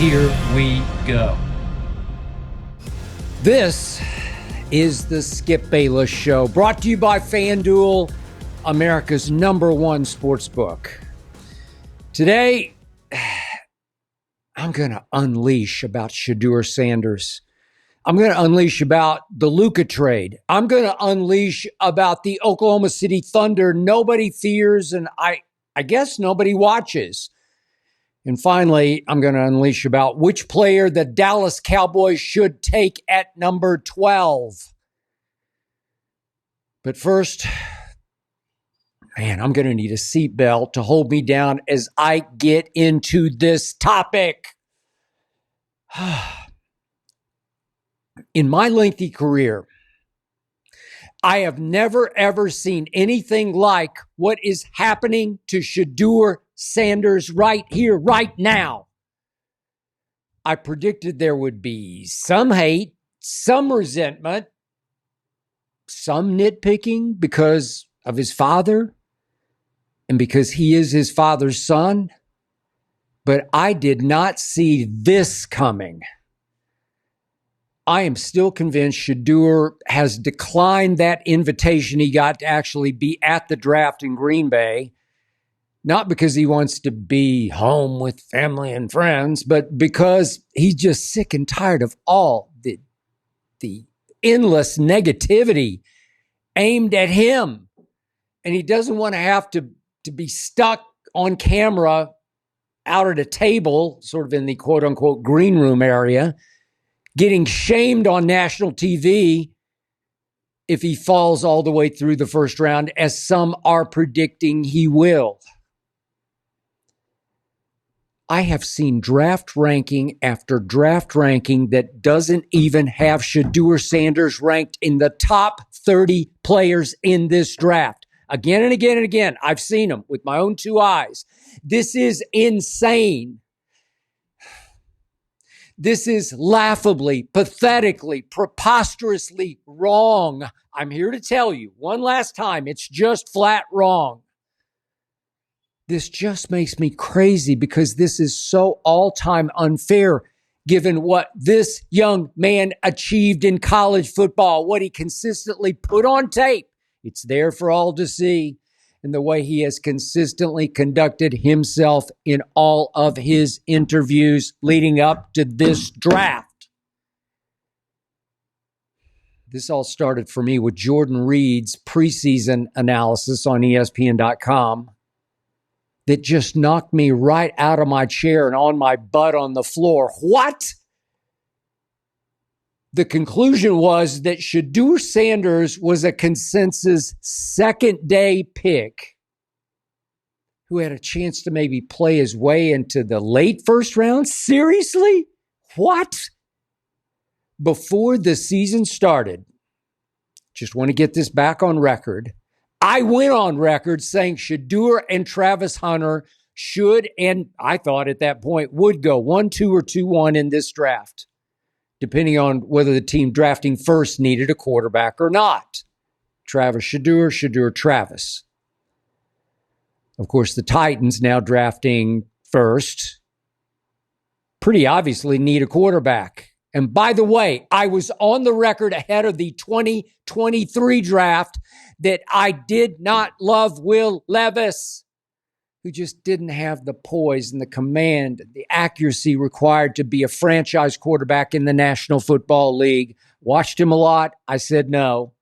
Here we go. This is the Skip Bayless Show, brought to you by FanDuel, America's #1 sportsbook. Today, I'm going to unleash about Shedeur Sanders. I'm going to unleash about the Luka trade. I'm going to unleash about the Oklahoma City Thunder nobody fears, and I guess nobody watches. And finally, I'm going to unleash about which player the Dallas Cowboys should take at number 12. But first, man, I'm going to need a seatbelt to hold me down as I get into this topic. In my lengthy career, I have never, ever seen anything like what is happening to Shadur Sanders right here, right now. I predicted there would be some hate, some resentment, some nitpicking because of his father and because he is his father's son. But I did not see this coming. I am still convinced Shadur has declined that invitation he got to actually be at the draft in Green Bay, not because he wants to be home with family and friends, but because he's just sick and tired of all the endless negativity aimed at him. And he doesn't want to have to be stuck on camera out at a table, sort of in the quote unquote green room area, getting shamed on national TV if he falls all the way through the first round, as some are predicting he will. I have seen draft ranking after draft ranking that doesn't even have Shadur Sanders ranked in the top 30 players in this draft. Again and again and again, I've seen them with my own two eyes. This is insane. This is laughably, pathetically, preposterously wrong. I'm here to tell you one last time, it's just flat wrong. This just makes me crazy because this is so all-time unfair given what this young man achieved in college football, what he consistently put on tape. It's there for all to see. And the way he has consistently conducted himself in all of his interviews leading up to this draft. This all started for me with Jordan Reed's preseason analysis on ESPN.com that just knocked me right out of my chair and on my butt on the floor. What? The conclusion was that Shadur Sanders was a consensus second-day pick who had a chance to maybe play his way into the late first round. Seriously? What? Before the season started, just want to get this back on record, I went on record saying Shadur and Travis Hunter should, and I thought at that point would go 1-2 or 2-1 in this draft, depending on whether the team drafting first needed a quarterback or not. Travis Shadur, Shadur Travis. Of course, the Titans now drafting first pretty obviously need a quarterback. And by the way, I was on the record ahead of the 2023 draft that I did not love Will Levis, who just didn't have the poise and the command, the accuracy required to be a franchise quarterback in the National Football League. Watched him a lot. I said no.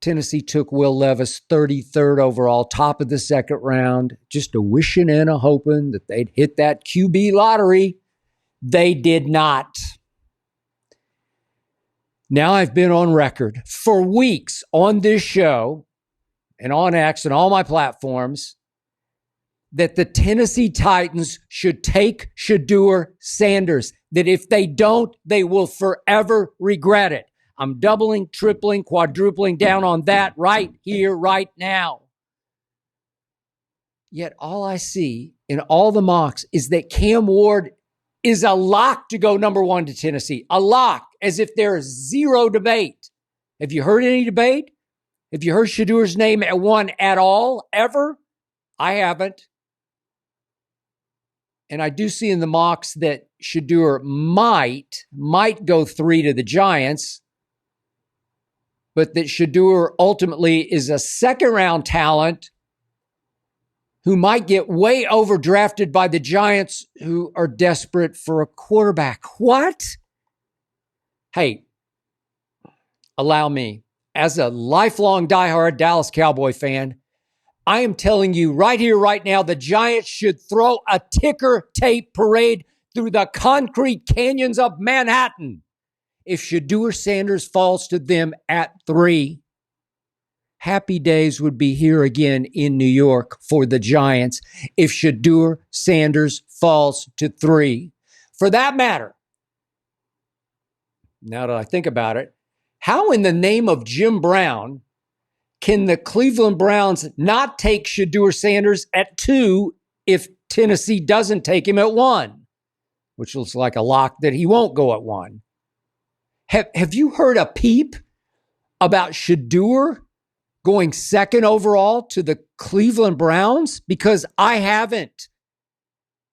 Tennessee took Will Levis 33rd overall, top of the second round, just a wishing and a hoping that they'd hit that QB lottery. They did not. Now I've been on record for weeks on this show and on X and all my platforms that the Tennessee Titans should take Shedeur Sanders, that if they don't, they will forever regret it. I'm doubling, tripling, quadrupling down on that right here, right now. Yet all I see in all the mocks is that Cam Ward is a lock to go number 1 to Tennessee. A lock, as if there is zero debate. Have you heard any debate? Have you heard Shedur's name at 1 at all, ever? I haven't. And I do see in the mocks that Shedeur might go 3 to the Giants, but that Shedeur ultimately is a second-round talent who might get way overdrafted by the Giants, who are desperate for a quarterback. What? Hey, allow me, as a lifelong diehard Dallas Cowboy fan, I am telling you right here, right now, the Giants should throw a ticker tape parade through the concrete canyons of Manhattan if Shadur Sanders falls to them at 3. Happy days would be here again in New York for the Giants if Shadur Sanders falls to 3. For that matter, now that I think about it, how in the name of Jim Brown can the Cleveland Browns not take Shadur Sanders at 2 if Tennessee doesn't take him at 1? Which looks like a lock that he won't go at 1. Have you heard a peep about Shadur going 2nd overall to the Cleveland Browns? Because I haven't.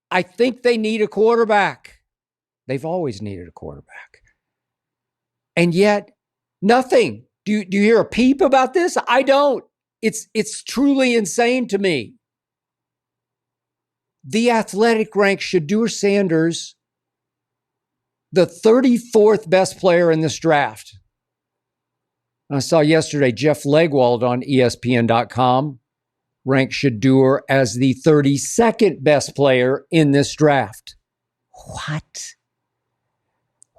I think they need a quarterback. They've always needed a quarterback. And yet, nothing. Do you hear a peep about this? I don't. It's truly insane to me. The Athletic ranked Shadur Sanders the 34th best player in this draft. I saw yesterday Jeff Legwold on ESPN.com ranked Shadur as the 32nd best player in this draft. What?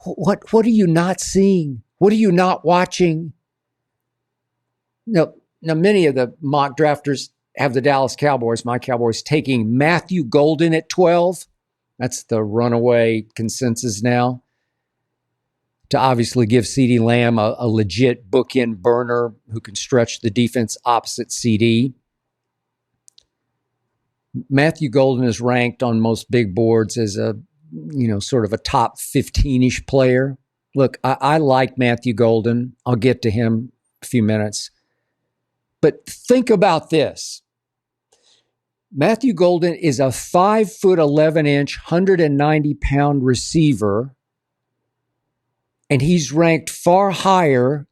What are you not seeing? What are you not watching? Now, many of the mock drafters have the Dallas Cowboys, my Cowboys, taking Matthew Golden at 12. That's the runaway consensus now. To obviously give CeeDee Lamb a legit bookend burner who can stretch the defense opposite CeeDee. Matthew Golden is ranked on most big boards as a, sort of a top 15-ish player. Look, I like Matthew Golden. I'll get to him in a few minutes. But think about this. Matthew Golden is a 5'11", 190-pound receiver, and he's ranked far higher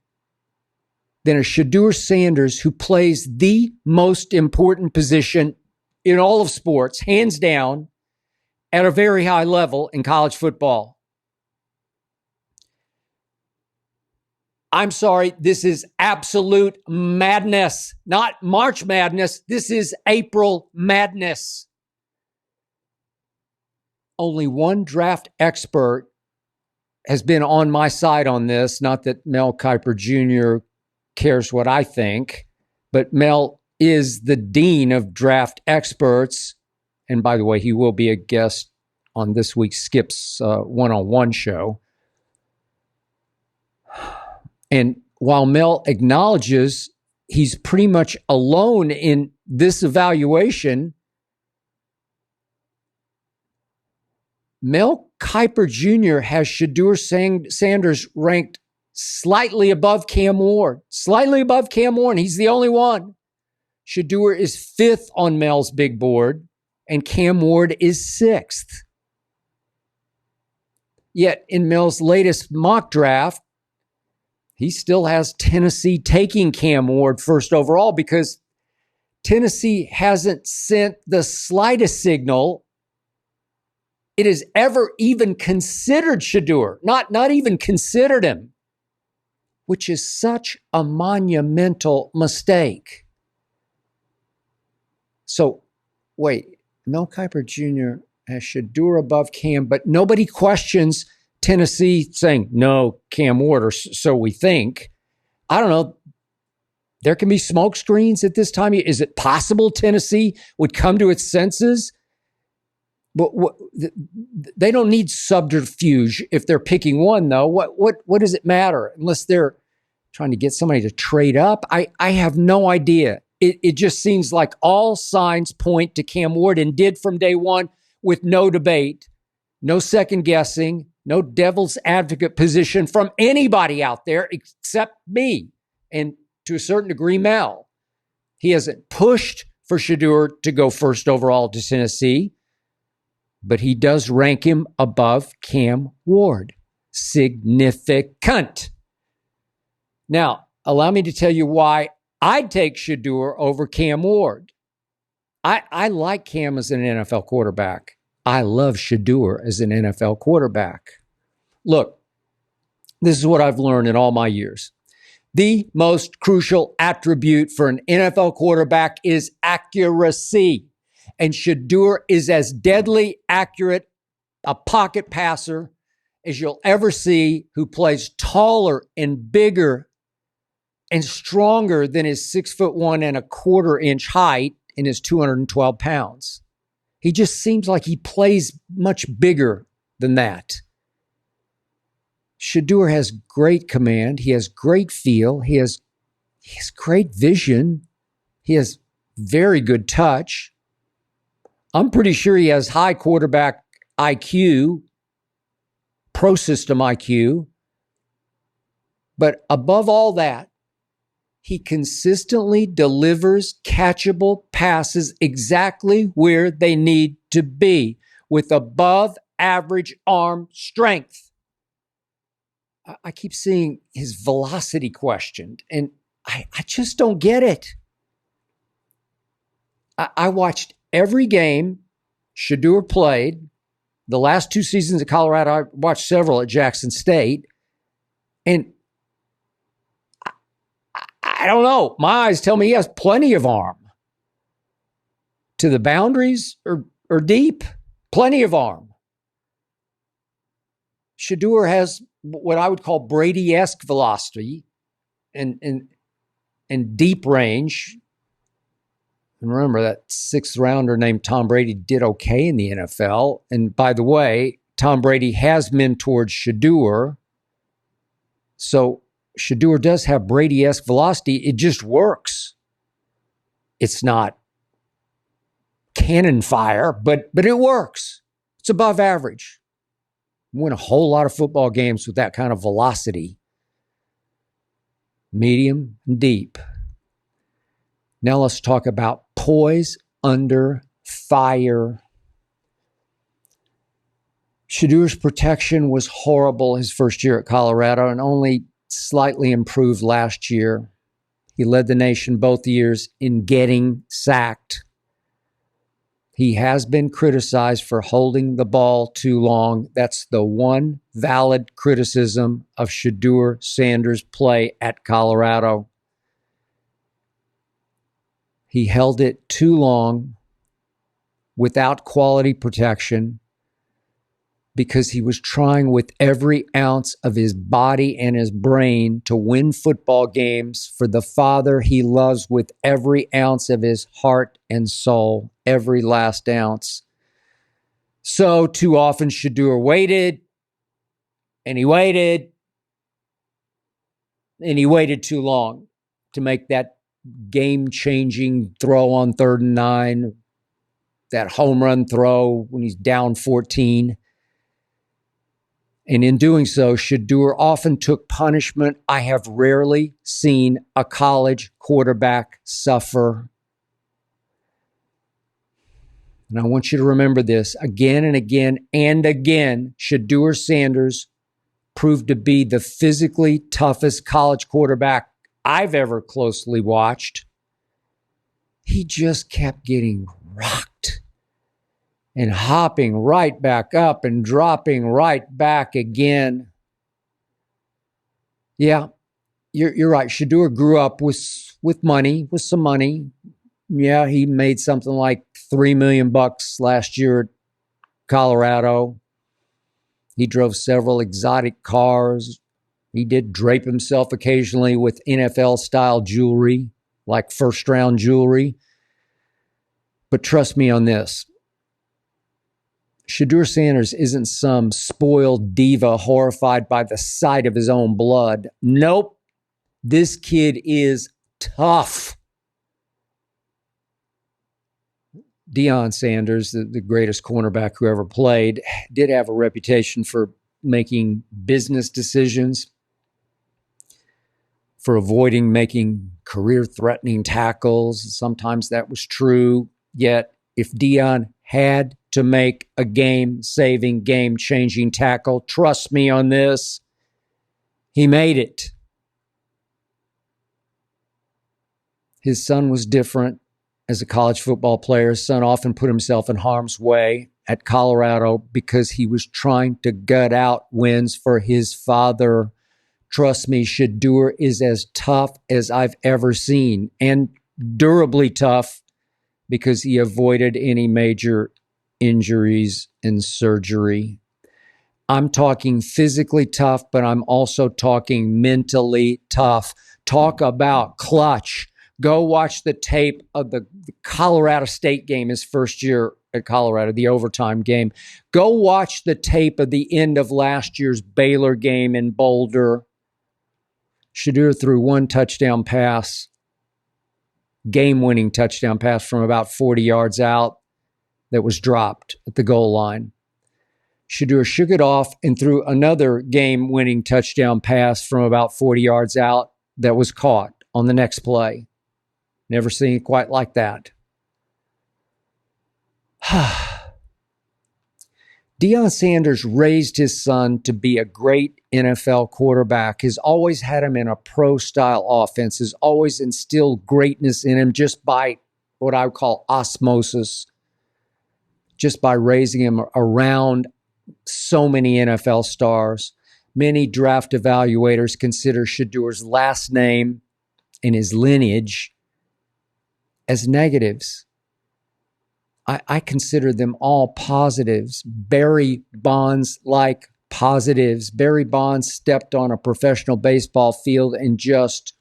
than a Shadur Sanders who plays the most important position in all of sports, hands down, at a very high level in college football. I'm sorry, this is absolute madness. Not March Madness. This is April Madness. Only one draft expert has been on my side on this. Not that Mel Kiper Jr. cares what I think, but Mel is the dean of draft experts. And by the way, he will be a guest on this week's Skip's one-on-one show. And while Mel acknowledges he's pretty much alone in this evaluation, Mel Kiper Jr. has Shadur Sanders ranked slightly above Cam Ward. Slightly above Cam Ward, and he's the only one. Shadur is 5th on Mel's big board, and Cam Ward is 6th. Yet in Mel's latest mock draft, he still has Tennessee taking Cam Ward 1st overall because Tennessee hasn't sent the slightest signal it has ever even considered Shadur, not even considered him, which is such a monumental mistake. So, wait, Mel Kiper Jr. has Shadur above Cam, but nobody questions Tennessee saying, no, Cam Ward, or so we think. I don't know. There can be smoke screens at this time. Is it possible Tennessee would come to its senses? But they don't need subterfuge if they're picking one, though. What does it matter? Unless they're trying to get somebody to trade up. I have no idea. It just seems like all signs point to Cam Ward, and did from day one, with no debate, no second guessing, no devil's advocate position from anybody out there except me, and to a certain degree, Mel. He hasn't pushed for Shadur to go 1st overall to Tennessee. but he does rank him above Cam Ward. Significant. Now, allow me to tell you why I'd take Shedeur over Cam Ward. I like Cam as an NFL quarterback. I love Shedeur as an NFL quarterback. Look, this is what I've learned in all my years. The most crucial attribute for an NFL quarterback is accuracy. And Shedeur is as deadly accurate a pocket passer as you'll ever see, who plays taller and bigger and stronger than his 6'1.25" height and his 212 pounds. He just seems like he plays much bigger than that. Shedeur has great command. He has great feel. He has great vision. He has very good touch. I'm pretty sure he has high quarterback IQ, pro system IQ. But above all that, he consistently delivers catchable passes exactly where they need to be with above average arm strength. I keep seeing his velocity questioned, and I just don't get it. I watched every game Shedeur played. The last 2 seasons at Colorado, I watched several at Jackson State, and I don't know. My eyes tell me he has plenty of arm. To the boundaries or deep, plenty of arm. Shedeur has what I would call Brady-esque velocity and deep range. And remember, that 6th rounder named Tom Brady did okay in the NFL. And by the way, Tom Brady has mentored Shedeur. So Shedeur does have Brady-esque velocity. It just works. It's not cannon fire, but it works. It's above average. Win a whole lot of football games with that kind of velocity. Medium and deep. Now let's talk about poise under fire. Shedeur's protection was horrible his first year at Colorado and only slightly improved last year. He led the nation both years in getting sacked. He has been criticized for holding the ball too long. That's the one valid criticism of Shadur Sanders' play at Colorado. He held it too long without quality protection because he was trying with every ounce of his body and his brain to win football games for the Father he loves with every ounce of his heart and soul, every last ounce. So too often Shedeur waited, and he waited too long to make that game-changing throw on 3rd and 9, that home run throw when he's down 14. And in doing so, Shedeur often took punishment I have rarely seen a college quarterback suffer. And I want you to remember this again and again and again. Shadur Sanders proved to be the physically toughest college quarterback I've ever closely watched. He just kept getting rocked and hopping right back up and dropping right back again. Yeah, you're right. Shedeur grew up with money, with some money. Yeah, he made something like $3 million last year at Colorado. He drove several exotic cars. He did drape himself occasionally with NFL-style jewelry, like first-round jewelry. But trust me on this. Shadur Sanders isn't some spoiled diva horrified by the sight of his own blood. Nope. This kid is tough. Deion Sanders, the greatest cornerback who ever played, did have a reputation for making business decisions, for avoiding making career-threatening tackles. Sometimes that was true. Yet, if Deion had to make a game-saving, game-changing tackle. Trust me on this. He made it. His son was different as a college football player. His son often put himself in harm's way at Colorado because he was trying to gut out wins for his father. Trust me, Shedeur is as tough as I've ever seen, and durably tough because he avoided any major injuries and surgery. I'm talking physically tough, but I'm also talking mentally tough. Talk about clutch. Go watch the tape of the Colorado State game, his first year at Colorado, the overtime game. Go watch the tape of the end of last year's Baylor game in Boulder. Shedeur threw one touchdown pass, game-winning touchdown pass from about 40 yards out that was dropped at the goal line. Shedeur shook it off and threw another game-winning touchdown pass from about 40 yards out that was caught on the next play. Never seen it quite like that. Deion Sanders raised his son to be a great NFL quarterback. Has always had him in a pro-style offense. Has always instilled greatness in him just by what I would call osmosis. Just by raising him around so many NFL stars. Many draft evaluators consider Shedeur's last name and his lineage as negatives. I consider them all positives. Barry Bonds-like positives. Barry Bonds stepped on a professional baseball field and just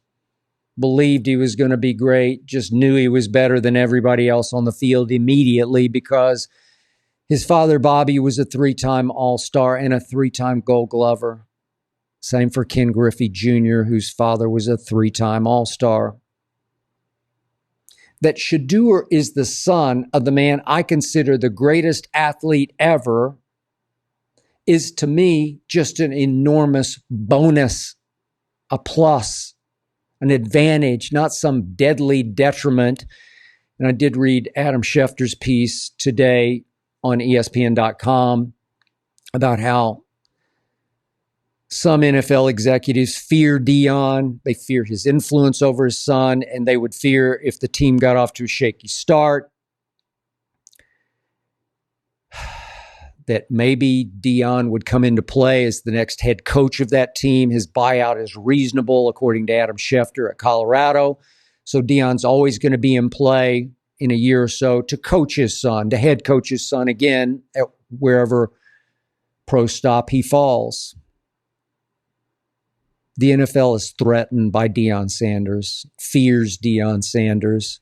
believed he was going to be great, just knew he was better than everybody else on the field immediately because his father, Bobby, was a 3-time All-Star and a 3-time Gold Glover. Same for Ken Griffey Jr., whose father was a 3-time All-Star. That Shedeur is the son of the man I consider the greatest athlete ever is, to me, just an enormous bonus, a plus, an advantage, not some deadly detriment. And I did read Adam Schefter's piece today on ESPN.com about how some NFL executives fear Deion. They fear his influence over his son, and they would fear if the team got off to a shaky start that maybe Deion would come into play as the next head coach of that team. His buyout is reasonable, according to Adam Schefter at Colorado. So Deion's always going to be in play in a year or so to coach his son, to head coach his son again at wherever pro stop he falls. The NFL is threatened by Deion Sanders, fears Deion Sanders.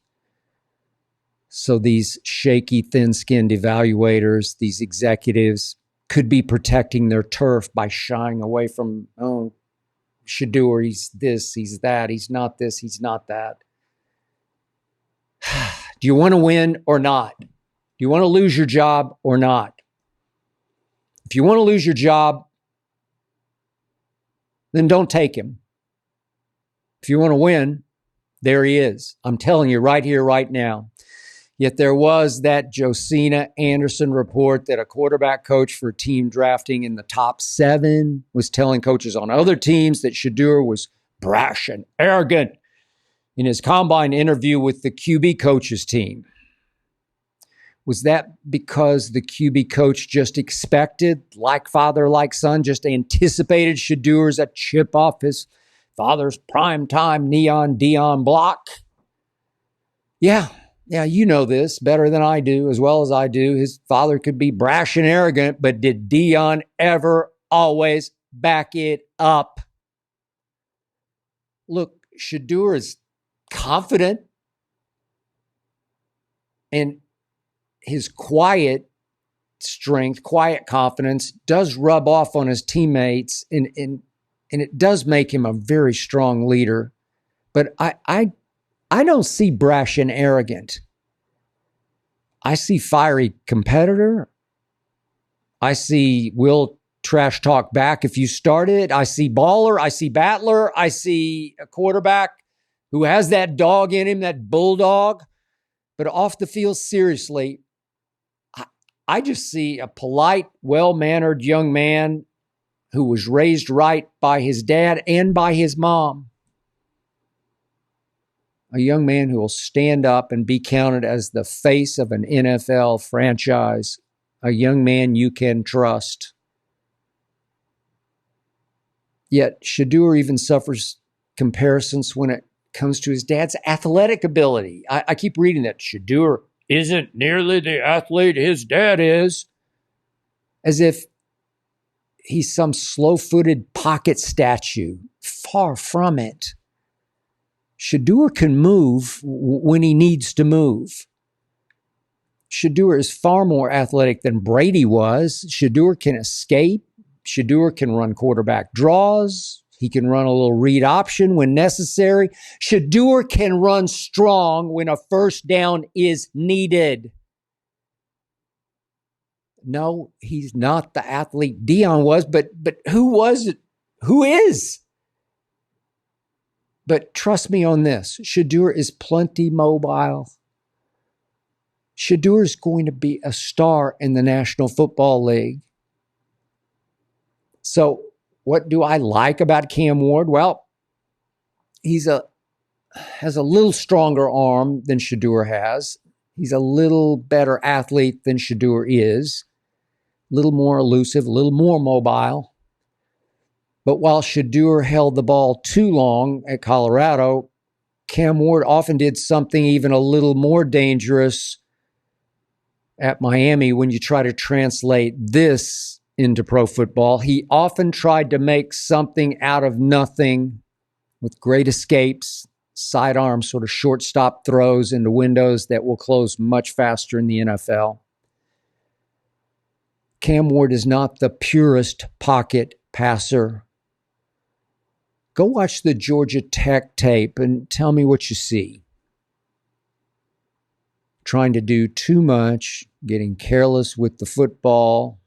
So these shaky, thin-skinned evaluators, these executives, could be protecting their turf by shying away from, oh, Shedeur, he's this, he's that, he's not this, he's not that. Do you want to win or not? Do you want to lose your job or not? If you want to lose your job, then don't take him. If you want to win, there he is. I'm telling you right here, right now. Yet there was that Josina Anderson report that a quarterback coach for team drafting in the top 7 was telling coaches on other teams that Shedeur was brash and arrogant in his combine interview with the QB coaches team. Was that because the QB coach just expected, like father, like son, just anticipated Shedeur as a chip off his father's primetime neon Deion block? Yeah, you know this better than I do, as well as I do. His father could be brash and arrogant, but did Deion ever always back it up? Look, Shedeur is confident, and his quiet strength, quiet confidence does rub off on his teammates, and it does make him a very strong leader. But I don't see brash and arrogant. I see fiery competitor. I see will trash talk back if you start it. I see baller. I see battler. I see a quarterback who has that dog in him, that bulldog. But off the field, seriously, I just see a polite, well-mannered young man who was raised right by his dad and by his mom. A young man who will stand up and be counted as the face of an NFL franchise. A young man you can trust. Yet Shadur even suffers comparisons when it comes to his dad's athletic ability. I keep reading that Shadur isn't nearly the athlete his dad is, as if he's some slow-footed pocket statue. Far from it. Shadur can move when he needs to move. Shadur is far more athletic than Brady was. Shadur can escape. Shadur can run quarterback draws. He can run a little read option when necessary. Shadur can run strong when a first down is needed. No, he's not the athlete Dion was, but who was it? Who is? But trust me on this, Shadur is plenty mobile. Shadur is going to be a star in the National Football League. So what do I like about Cam Ward? Well, has a little stronger arm than Shadur has. He's a little better athlete than Shadur is. A little more elusive, a little more mobile. But while Shadur held the ball too long at Colorado, Cam Ward often did something even a little more dangerous at Miami when you try to translate this into pro football. He often tried to make something out of nothing with great escapes, sidearm sort of shortstop throws into windows that will close much faster in the NFL. Cam Ward is not the purest pocket passer. Go watch the Georgia Tech tape and tell me what you see. Trying to do too much, getting careless with the football,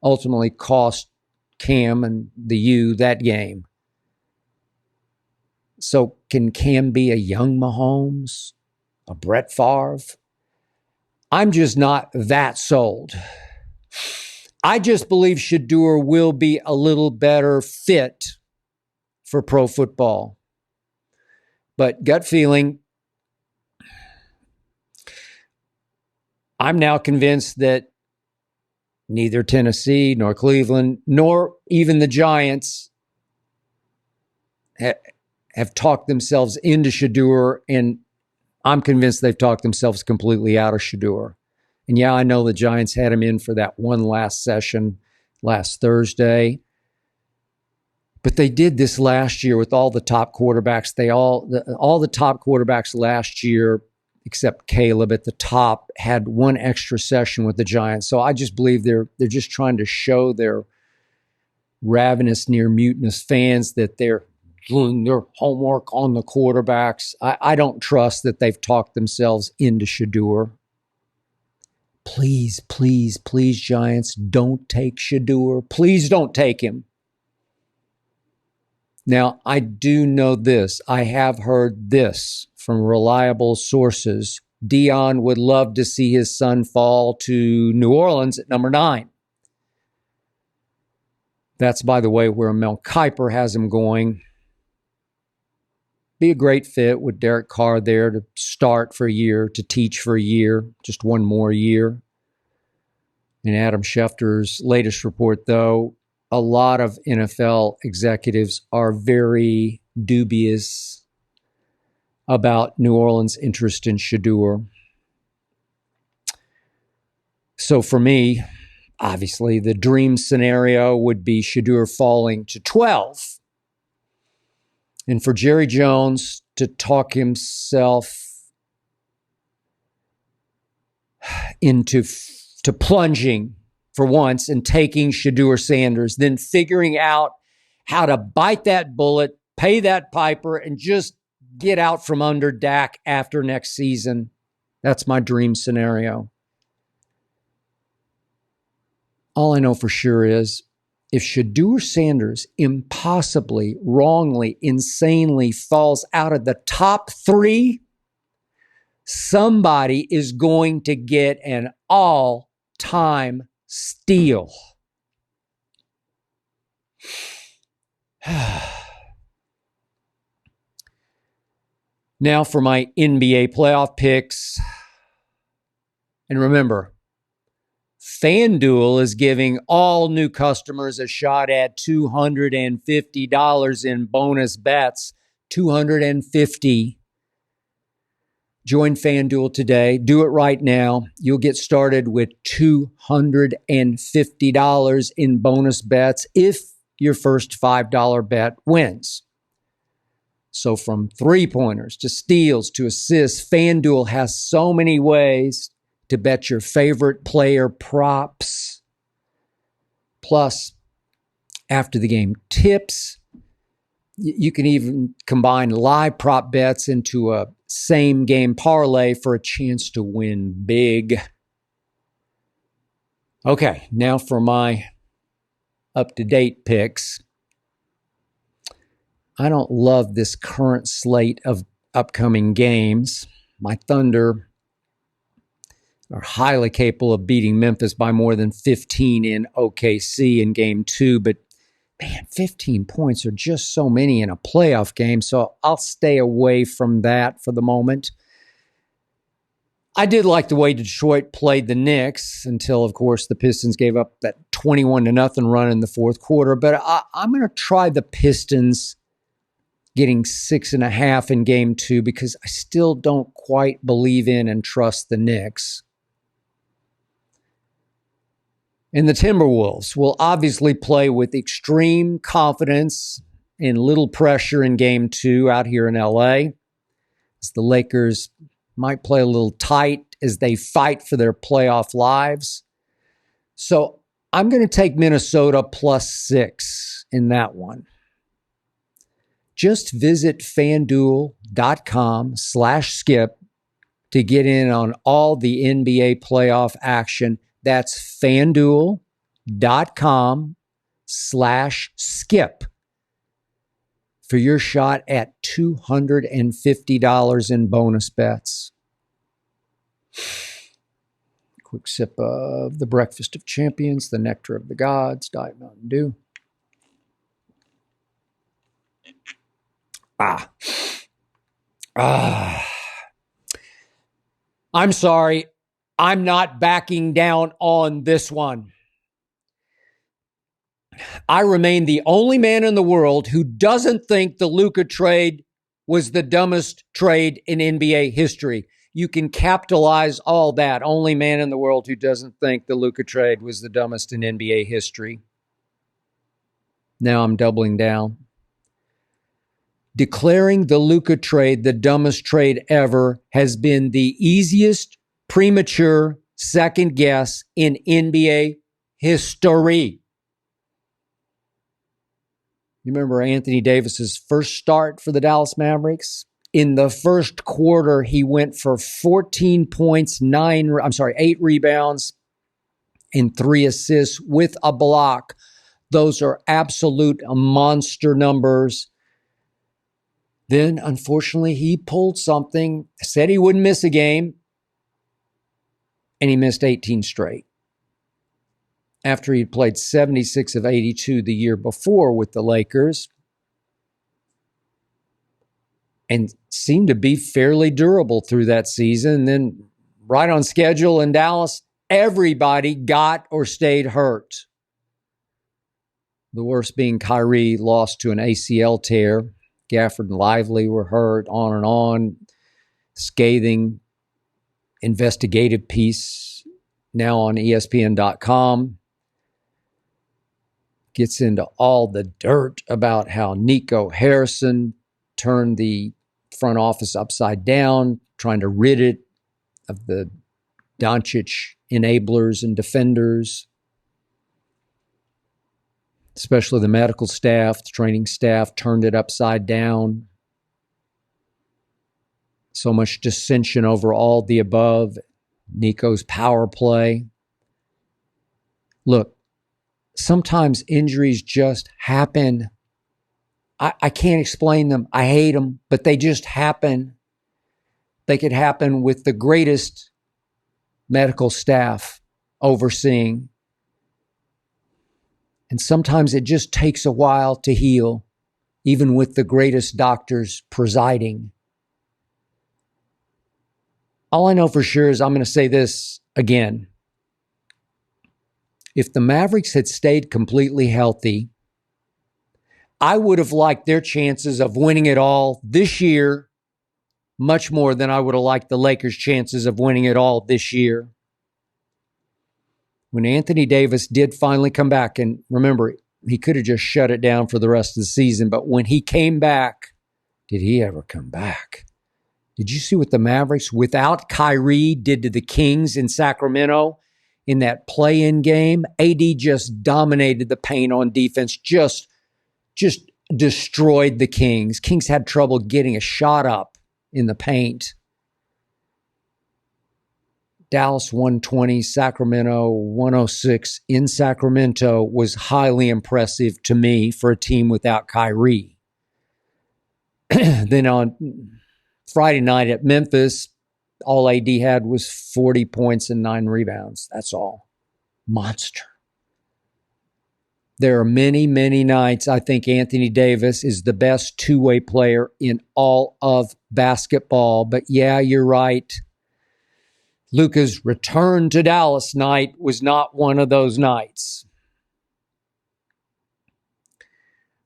ultimately cost Cam and the U that game. So can Cam be a young Mahomes, a Brett Favre? I'm just not that sold. I just believe Shadur will be a little better fit for pro football. But gut feeling, I'm now convinced that neither Tennessee nor Cleveland nor even the Giants have talked themselves into Shadur, and I'm convinced they've talked themselves completely out of Shadur. And yeah, I know the Giants had him in for that one last session last Thursday. But they did this last year with all the top quarterbacks. All the top quarterbacks last year, except Caleb at the top, had one extra session with the Giants. So I just believe they're just trying to show their ravenous, near mutinous fans that they're doing their homework on the quarterbacks. I don't trust that they've talked themselves into Shadur. Please, please, please, Giants, don't take Shadur. Please don't take him. Now, I do know this. I have heard this from reliable sources. Dion would love to see his son fall to New Orleans at number 9. That's, by the way, where Mel Kiper has him going. Be a great fit with Derek Carr there to start for a year, to teach for a year, just one more year. In Adam Schefter's latest report, though, a lot of NFL executives are very dubious about New Orleans' interest in Shadur. So for me, obviously, the dream scenario would be Shadur falling to 12. And for Jerry Jones to talk himself into plunging for once and taking Shedeur Sanders, then figuring out how to bite that bullet, pay that piper, and just get out from under Dak after next season. That's my dream scenario. All I know for sure is if Shadur Sanders impossibly, wrongly, insanely falls out of the top 3, somebody is going to get an all all-time steal. Now for my NBA playoff picks. And remember, FanDuel is giving all new customers a shot at $250 in bonus bets. $250. Join FanDuel today. Do it right now. You'll get started with $250 in bonus bets if your first $5 bet wins. So from three-pointers to steals to assists, FanDuel has so many ways to bet your favorite player props. Plus, after the game tips, you can even combine live prop bets into a same-game parlay for a chance to win big. Okay, now for my up-to-date picks. I don't love this current slate of upcoming games. My Thunder are highly capable of beating Memphis by more than 15 in OKC in Game 2, but man, 15 points are just so many in a playoff game, so I'll stay away from that for the moment. I did like the way Detroit played the Knicks until, of course, the Pistons gave up that 21-0 run in the fourth quarter, but I'm going to try the Pistons getting 6.5 in Game 2 because I still don't quite believe in and trust the Knicks. And the Timberwolves will obviously play with extreme confidence and little pressure in Game 2 out here in LA, as the Lakers might play a little tight as they fight for their playoff lives. So I'm going to take Minnesota +6 in that one. Just visit FanDuel.com/skip to get in on all the NBA playoff action. That's FanDuel.com/skip for your shot at $250 in bonus bets. Quick sip of the Breakfast of Champions, the Nectar of the Gods, Diet Mountain Dew. I'm sorry. I'm not backing down on this one. I remain the only man in the world who doesn't think the Luka trade was the dumbest trade in NBA history. You can capitalize all that. Only man in the world who doesn't think the Luka trade was the dumbest in NBA history. Now I'm doubling down. Declaring the Luka trade the dumbest trade ever has been the easiest premature second guess in NBA history. You remember Anthony Davis's first start for the Dallas Mavericks? In the first quarter, he went for 14 points, 8 rebounds, and 3 assists with a block. Those are absolute monster numbers. Then, unfortunately, he pulled something, said he wouldn't miss a game, and he missed 18 straight. After he'd played 76 of 82 the year before with the Lakers and seemed to be fairly durable through that season. Then right on schedule in Dallas, everybody got or stayed hurt. The worst being Kyrie lost to an ACL tear. Gafford and Lively were hurt, on and on. Scathing investigative piece now on ESPN.com. Gets into all the dirt about how Nico Harrison turned the front office upside down, trying to rid it of the Doncic enablers and defenders, especially the medical staff, the training staff, turned it upside down. So much dissension over all the above. Nico's power play. Look, sometimes injuries just happen. I can't explain them. I hate them, but they just happen. They could happen with the greatest medical staff overseeing. And sometimes it just takes a while to heal, even with the greatest doctors presiding. All I know for sure is I'm going to say this again. If the Mavericks had stayed completely healthy, I would have liked their chances of winning it all this year much more than I would have liked the Lakers' chances of winning it all this year. When Anthony Davis did finally come back, and remember, he could have just shut it down for the rest of the season, but when he came back, did he ever come back? Did you see what the Mavericks, without Kyrie, did to the Kings in Sacramento in that play-in game? AD just dominated the paint on defense, just destroyed the Kings. Kings had trouble getting a shot up in the paint. Dallas 120, Sacramento 106 in Sacramento was highly impressive to me for a team without Kyrie. Then on Friday night at Memphis, all AD had was 40 points and 9 rebounds. That's all. Monster. There are many, many nights I think Anthony Davis is the best two-way player in all of basketball. But yeah, you're right. Luka's return to Dallas night was not one of those nights.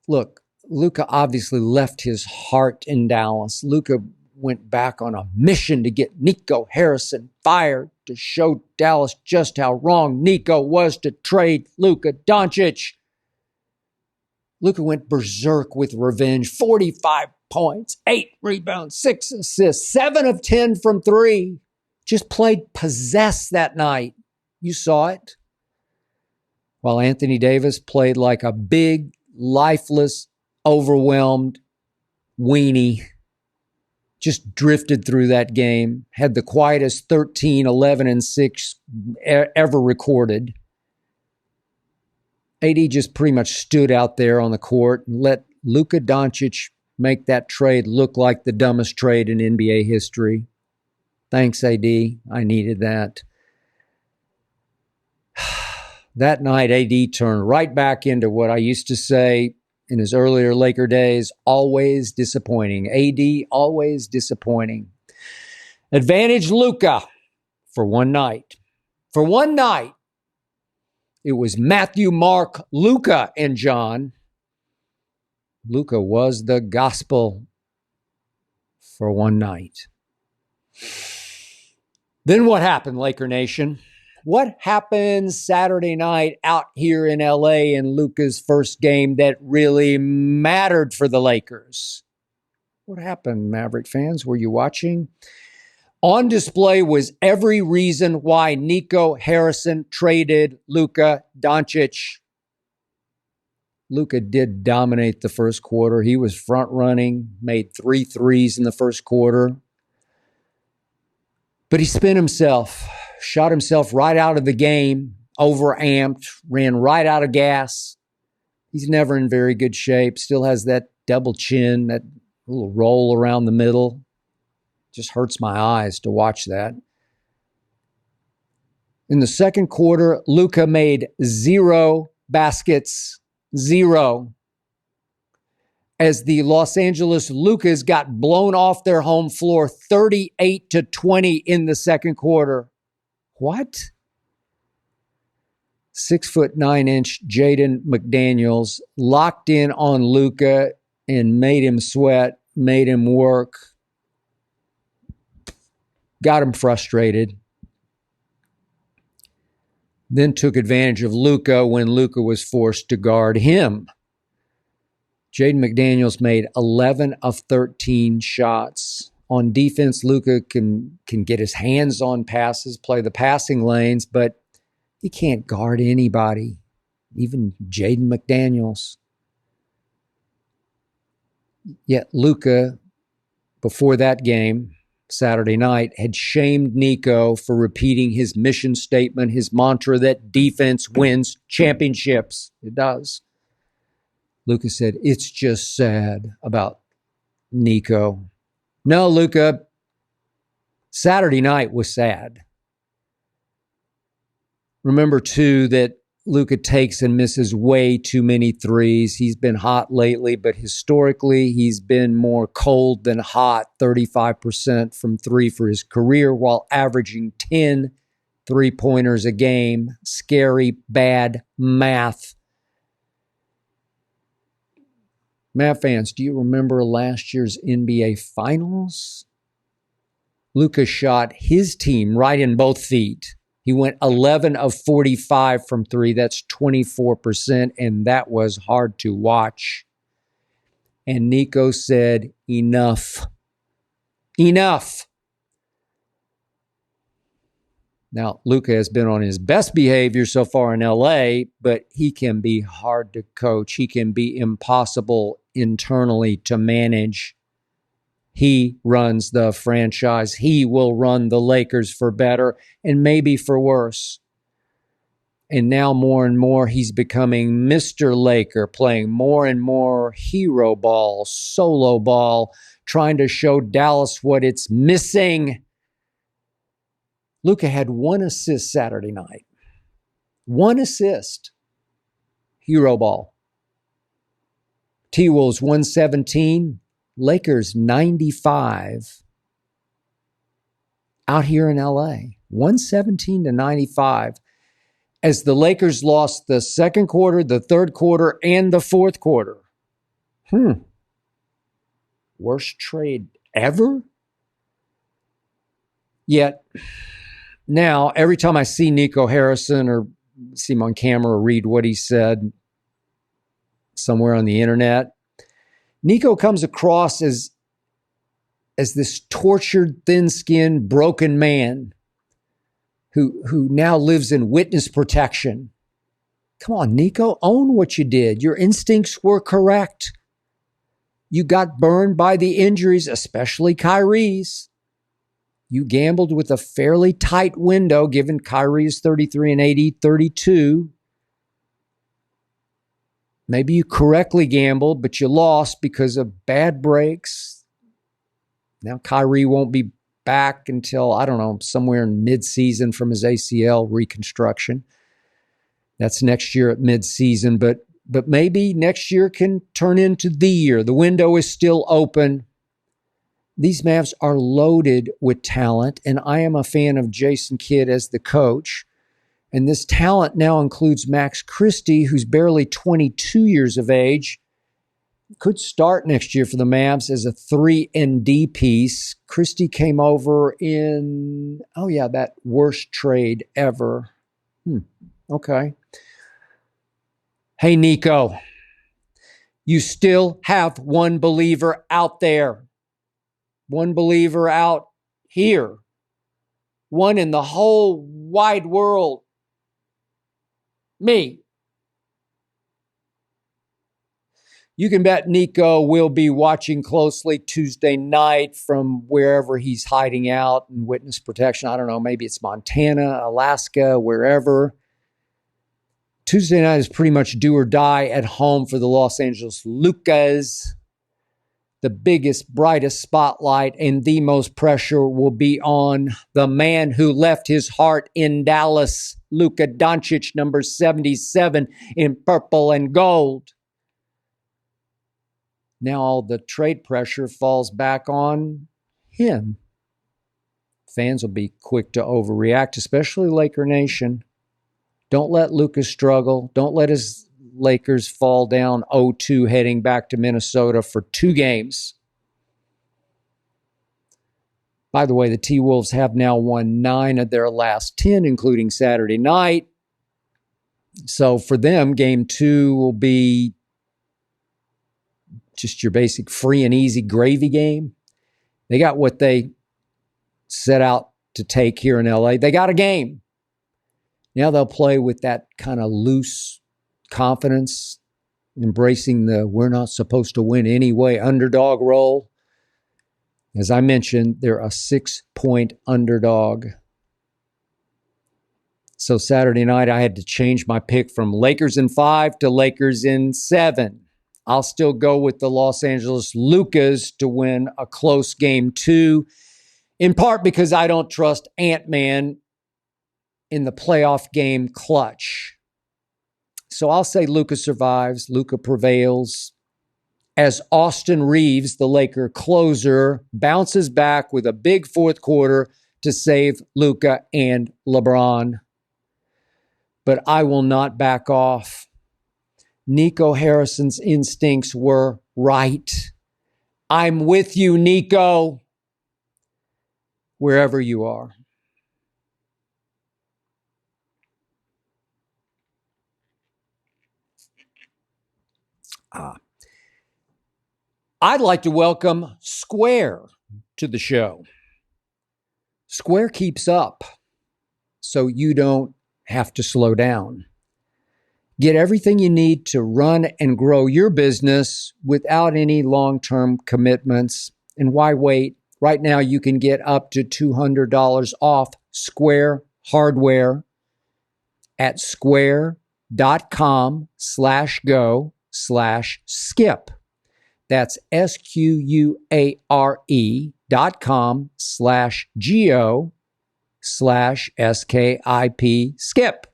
Look, Luka obviously left his heart in Dallas. Luka went back on a mission to get Nico Harrison fired, to show Dallas just how wrong Nico was to trade Luka Donic. Luka went berserk with revenge. 45 points, 8 rebounds, 6 assists, 7 of 10 from 3. Just played possessed that night. You saw it. While Anthony Davis played like a big, lifeless, overwhelmed weenie. Just drifted through that game. Had the quietest 13, 11, and 6 ever recorded. AD just pretty much stood out there on the court and let Luka Doncic make that trade look like the dumbest trade in NBA history. Thanks, AD. I needed that. That night, AD turned right back into what I used to say in his earlier Laker days, always disappointing. AD, always disappointing. Advantage Luka for one night. For one night, it was Matthew, Mark, Luka, and John. Luka was the gospel for one night. Then what happened, Laker Nation? What happened Saturday night out here in LA in Luka's first game that really mattered for the Lakers? What happened, Maverick fans? Were you watching? On display was every reason why Nico Harrison traded Luka Doncic. Luka did dominate the first quarter. He was front running, made 3 threes in the first quarter. But he spent himself, shot himself right out of the game, overamped, ran right out of gas. He's never in very good shape, still has that double chin, that little roll around the middle. Just hurts my eyes to watch that. In the second quarter, Luka made 0 baskets, 0. As the Los Angeles Lukas got blown off their home floor 38-20 in the second quarter. What? 6'9" Jaden McDaniels locked in on Luka and made him sweat, made him work, got him frustrated. Then took advantage of Luka when Luka was forced to guard him. Jaden McDaniels made 11 of 13 shots. On defense, Luka can get his hands on passes, play the passing lanes, but he can't guard anybody, even Jaden McDaniels. Yet Luka, before that game, Saturday night, had shamed Nico for repeating his mission statement, his mantra that defense wins championships. It does. Luka said, it's just sad about Nico. No, Luka, Saturday night was sad. Remember, too, that Luka takes and misses way too many threes. He's been hot lately, but historically, he's been more cold than hot, 35% from three for his career, while averaging 10 three-pointers a game. Scary, bad math. Matt fans, do you remember last year's NBA Finals? Luka shot his team right in both feet. He went 11 of 45 from three. That's 24%, and that was hard to watch. And Nico said, enough. Enough. Now, Luka has been on his best behavior so far in LA, but he can be hard to coach. He can be impossible internally to manage. He runs the franchise. He will run the Lakers for better and maybe for worse. And now more and more, he's becoming Mr. Laker, playing more and more hero ball, solo ball, trying to show Dallas what it's missing. Luka had 1 assist Saturday night. 1 assist. Hero ball. T-Wolves 117. Lakers 95 out here in LA, 117-95, as the Lakers lost the second quarter, the third quarter, and the fourth quarter. Worst trade ever? Yet, now, every time I see Nico Harrison or see him on camera or read what he said somewhere on the internet, Nico comes across as this tortured, thin-skinned, broken man who now lives in witness protection. Come on, Nico, own what you did. Your instincts were correct. You got burned by the injuries, especially Kyrie's. You gambled with a fairly tight window, given Kyrie's 33 and 80, 32. Maybe you correctly gambled, but you lost because of bad breaks. Now Kyrie won't be back until, I don't know, somewhere in mid-season from his ACL reconstruction. That's next year at mid-season, but maybe next year can turn into the year. The window is still open. These Mavs are loaded with talent, and I am a fan of Jason Kidd as the coach. And this talent now includes Max Christie, who's barely 22 years of age. Could start next year for the Mavs as a 3-and-D piece. Christie came over in, that worst trade ever. Okay. Hey, Nico, you still have one believer out there. One believer out here. One in the whole wide world. Me. You can bet Nico will be watching closely Tuesday night from wherever he's hiding out in witness protection. I don't know, maybe it's Montana, Alaska, wherever. Tuesday night is pretty much do or die at home for the Los Angeles Lukas. The biggest, brightest spotlight and the most pressure will be on the man who left his heart in Dallas, Luka Donic, number 77 in purple and gold. Now all the trade pressure falls back on him. Fans will be quick to overreact, especially Laker Nation. Don't let Luka struggle. Don't let his Lakers fall down 0-2 heading back to Minnesota for 2 games. By the way, the T-Wolves have now won 9 of their last 10, including Saturday night. So for them, game 2 will be just your basic free and easy gravy game. They got what they set out to take here in LA. They got a game. Now they'll play with that kind of loose confidence, embracing the we're not supposed to win anyway underdog role. As I mentioned, they're a 6-point underdog. So Saturday night, I had to change my pick from Lakers in 5 to Lakers in 7. I'll still go with the Los Angeles Lukas to win a close game 2, in part because I don't trust Ant-Man in the playoff game clutch. So I'll say Luka survives, Luka prevails, as Austin Reeves, the Laker closer, bounces back with a big fourth quarter to save Luka and LeBron. But I will not back off. Nico Harrison's instincts were right. I'm with you, Nico, wherever you are. I'd like to welcome Square to the show. Square keeps up, so you don't have to slow down. Get everything you need to run and grow your business without any long-term commitments. And why wait? Right now, you can get up to $200 off Square hardware at square.com/go/skip. That's SQUARE.com/GO/SKIP skip.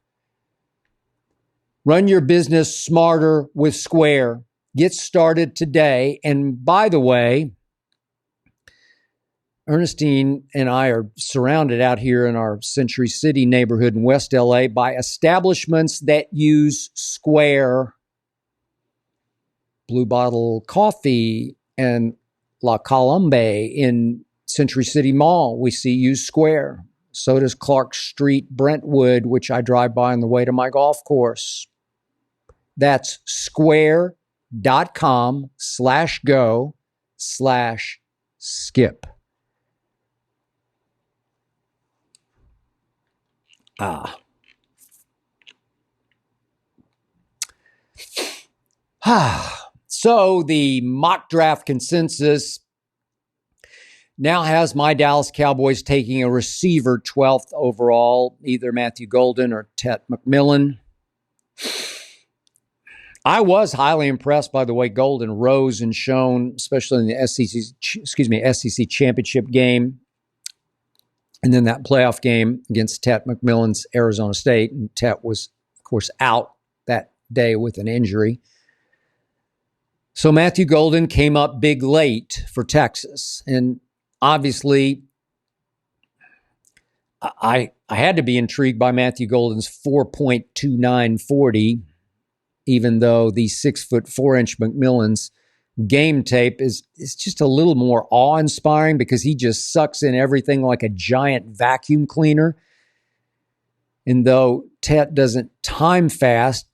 Run your business smarter with Square. Get started today. And by the way, Ernestine and I are surrounded out here in our Century City neighborhood in West LA by establishments that use Square. Blue Bottle Coffee and La Colombe in Century City Mall, we see use Square. So does Clark Street, Brentwood, which I drive by on the way to my golf course. That's square.com/go/skip. So the mock draft consensus now has my Dallas Cowboys taking a receiver 12th overall, either Matthew Golden or Tet McMillan. I was highly impressed by the way Golden rose and shone, especially in the SEC championship game. And then that playoff game against Tet McMillan's Arizona State. And Tet was, of course, out that day with an injury. So Matthew Golden came up big late for Texas. And obviously, I had to be intrigued by Matthew Golden's 4.2940, even though the 6'4" McMillan's game tape is just a little more awe-inspiring because he just sucks in everything like a giant vacuum cleaner. And though Tet doesn't time fast,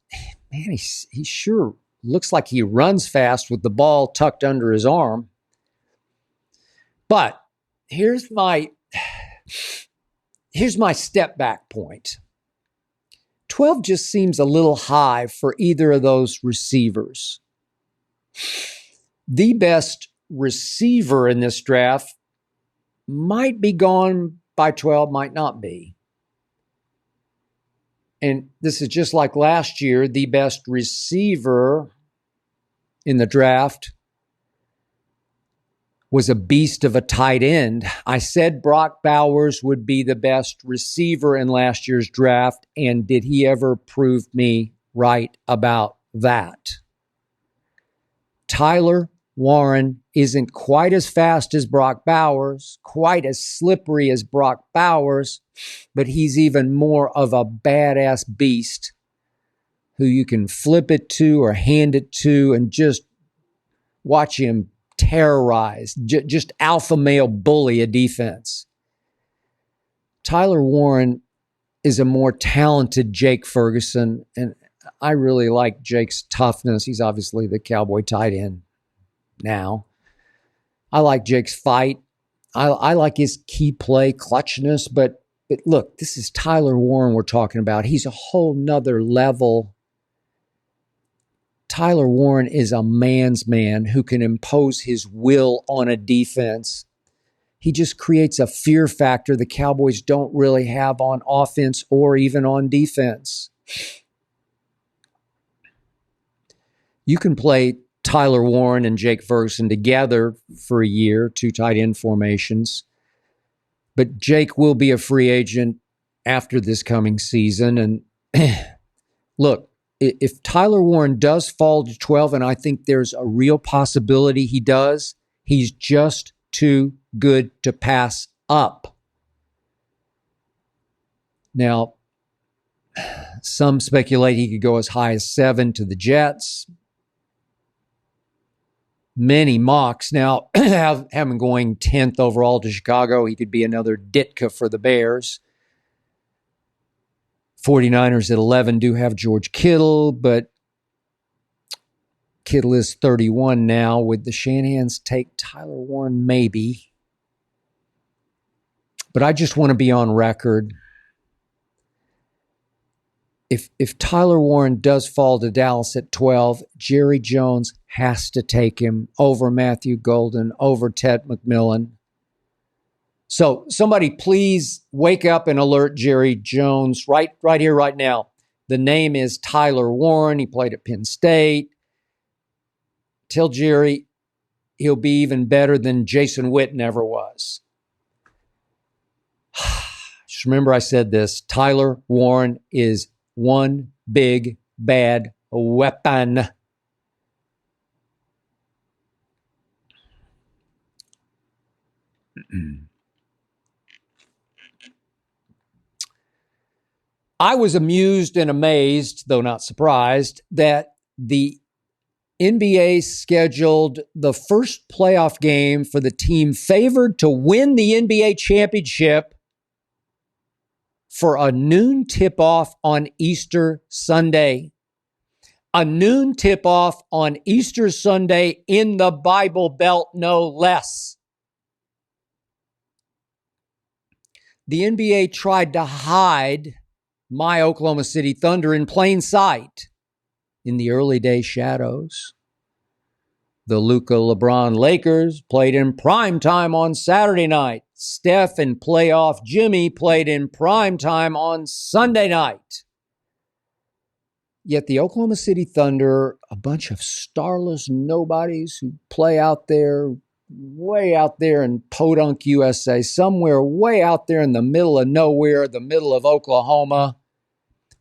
man, he sure looks like he runs fast with the ball tucked under his arm. But here's my step back point. 12 just seems a little high for either of those receivers. The best receiver in this draft might be gone by 12, might not be. And this is just like last year, the best receiver in the draft was a beast of a tight end. I said Brock Bowers would be the best receiver in last year's draft, and did he ever prove me right about that? Tyler Warren isn't quite as fast as Brock Bowers, quite as slippery as Brock Bowers, but he's even more of a badass beast who you can flip it to or hand it to and just watch him terrorize, just alpha male bully a defense. Tyler Warren is a more talented Jake Ferguson, and I really like Jake's toughness. He's obviously the Cowboy tight end now. I like Jake's fight. I like his key play clutchness, but look, this is Tyler Warren we're talking about. He's a whole nother level. Tyler Warren is a man's man who can impose his will on a defense. He just creates a fear factor the Cowboys don't really have on offense or even on defense. You can play Tyler Warren and Jake Ferguson together for a year, two tight end formations. But Jake will be a free agent after this coming season. And look, if Tyler Warren does fall to 12, and I think there's a real possibility he does, he's just too good to pass up. Now, some speculate he could go as high as 7 to the Jets. Many mocks now have him going 10th overall to Chicago. He could be another Ditka for the Bears. 49ers at 11 do have George Kittle, but Kittle is 31 now. Would the Shanahans take Tyler Warren? Maybe. But I just want to be on record. If Tyler Warren does fall to Dallas at 12, Jerry Jones has to take him over Matthew Golden, over Ted McMillan. So somebody please wake up and alert Jerry Jones right here, right now. The name is Tyler Warren. He played at Penn State. Tell Jerry he'll be even better than Jason Witten ever was. Just remember I said this. Tyler Warren is one big bad weapon. I was amused and amazed, though not surprised, that the NBA scheduled the first playoff game for the team favored to win the NBA championship for a noon tip-off on Easter Sunday. A noon tip-off on Easter Sunday in the Bible Belt, no less. The NBA tried to hide my Oklahoma City Thunder in plain sight in the early day shadows. The Luka LeBron Lakers played in prime time on Saturday night. Steph and playoff Jimmy played in prime time on Sunday night. Yet the Oklahoma City Thunder, a bunch of starless nobodies who play out there, way out there in Podunk, USA, somewhere way out there in the middle of nowhere, the middle of Oklahoma,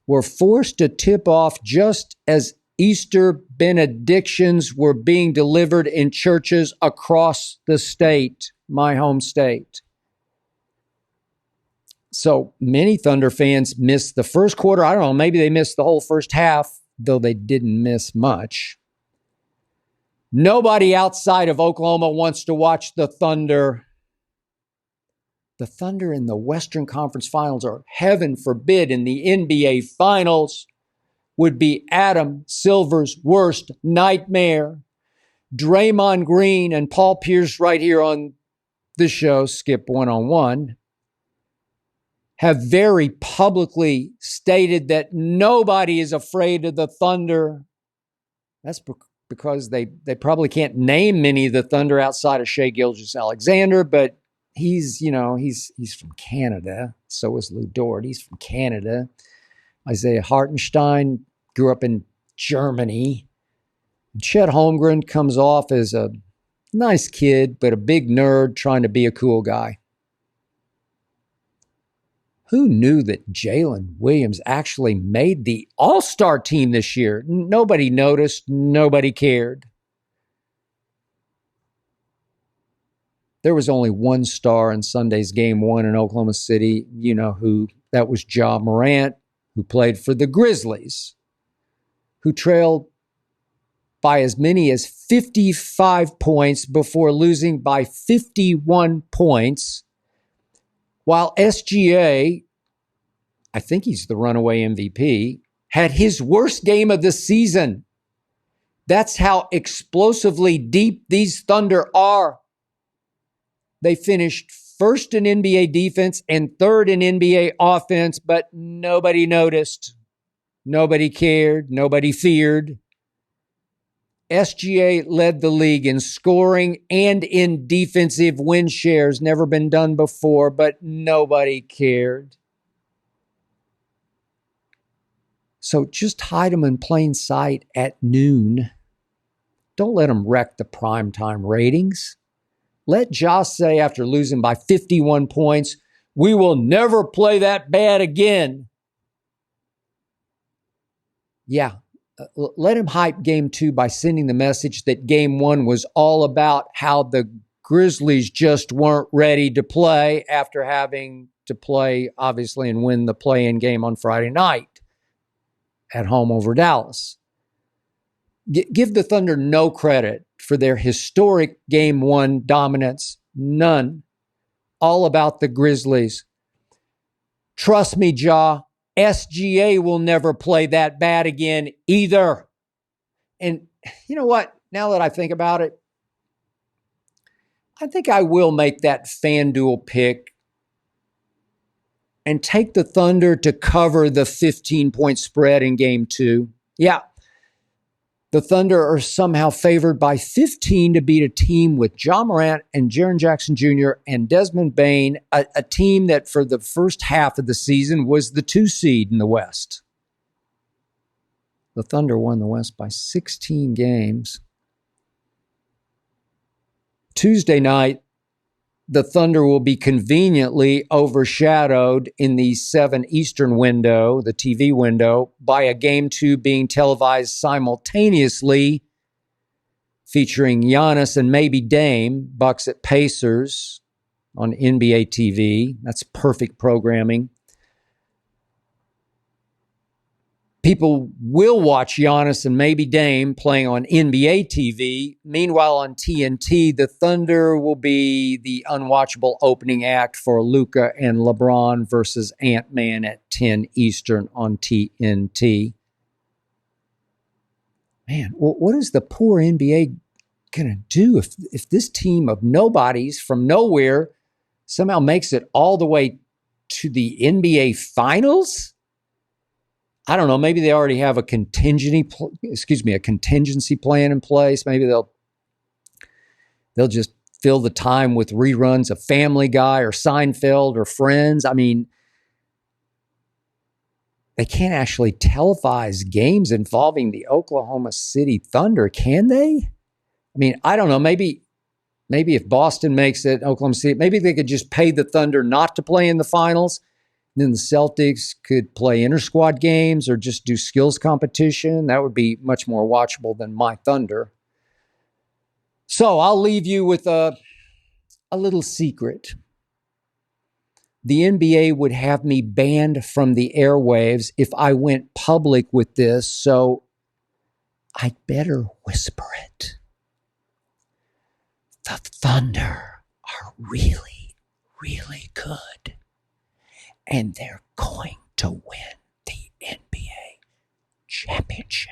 were forced to tip off just as Easter benedictions were being delivered in churches across the state, my home state. So many Thunder fans missed the first quarter. I don't know, maybe they missed the whole first half, though they didn't miss much. Nobody outside of Oklahoma wants to watch the Thunder. The Thunder in the Western Conference Finals, or heaven forbid in the NBA Finals, would be Adam Silver's worst nightmare. Draymond Green and Paul Pierce right here on the show, Skip One-on-One, have very publicly stated that nobody is afraid of the Thunder. That's because they probably can't name many of the Thunder outside of Shai Gilgeous-Alexander, but he's from Canada. So is Lou Dort. He's from Canada. Isaiah Hartenstein grew up in Germany. Chet Holmgren comes off as a nice kid, but a big nerd trying to be a cool guy. Who knew that Jalen Williams actually made the All-Star team this year? Nobody noticed. Nobody cared. There was only one star in Sunday's Game 1 in Oklahoma City. You know who. That was Ja Morant, who played for the Grizzlies, who trailed by as many as 55 points before losing by 51 points. While SGA, I think he's the runaway MVP, had his worst game of the season. That's how explosively deep these Thunder are. They finished first in NBA defense and third in NBA offense, but nobody noticed. Nobody cared. Nobody feared. SGA led the league in scoring and in defensive win shares. Never been done before, but nobody cared. So just hide them in plain sight at noon. Don't let them wreck the primetime ratings. Let Josh say, after losing by 51 points, We will never play that bad again. Yeah, let him hype game 2 by sending the message that game 1 was all about how the Grizzlies just weren't ready to play after having to play, obviously, and win the play-in game on Friday night at home over Dallas. Give the Thunder no credit for their historic game 1 dominance. None. All about the Grizzlies. Trust me, Ja, SGA will never play that bad again either. And you know what? Now that I think about it, I think I will make that FanDuel pick and take the Thunder to cover the 15-point spread in game 2. Yeah, the Thunder are somehow favored by 15 to beat a team with Ja Morant and Jaren Jackson Jr. and Desmond Bane, a team that for the first half of the season was the 2 seed in the West. The Thunder won the West by 16 games. Tuesday night, the Thunder will be conveniently overshadowed in the 7 Eastern window, the TV window, by a game 2 being televised simultaneously, featuring Giannis and maybe Dame, Bucks at Pacers on NBA TV. That's perfect programming. People will watch Giannis and maybe Dame playing on NBA TV. Meanwhile, on TNT, the Thunder will be the unwatchable opening act for Luka and LeBron versus Ant-Man at 10 Eastern on TNT. Man, what is the poor NBA going to do if this team of nobodies from nowhere somehow makes it all the way to the NBA Finals? I don't know. Maybe they already have a contingency plan in place. Maybe they'll just fill the time with reruns of Family Guy or Seinfeld or Friends. I mean, they can't actually televise games involving the Oklahoma City Thunder, can they? I mean, I don't know. Maybe if Boston makes it, Oklahoma City, maybe they could just pay the Thunder not to play in the finals. Then the Celtics could play inter-squad games or just do skills competition. That would be much more watchable than my Thunder. So I'll leave you with a little secret. The NBA would have me banned from the airwaves if I went public with this, so I'd better whisper it. The Thunder are really, really good. And they're going to win the NBA championship.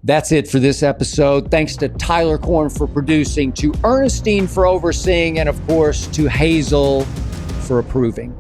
That's it for this episode. Thanks to Tyler Korn for producing, to Ernestine for overseeing, and of course to Hazel for approving.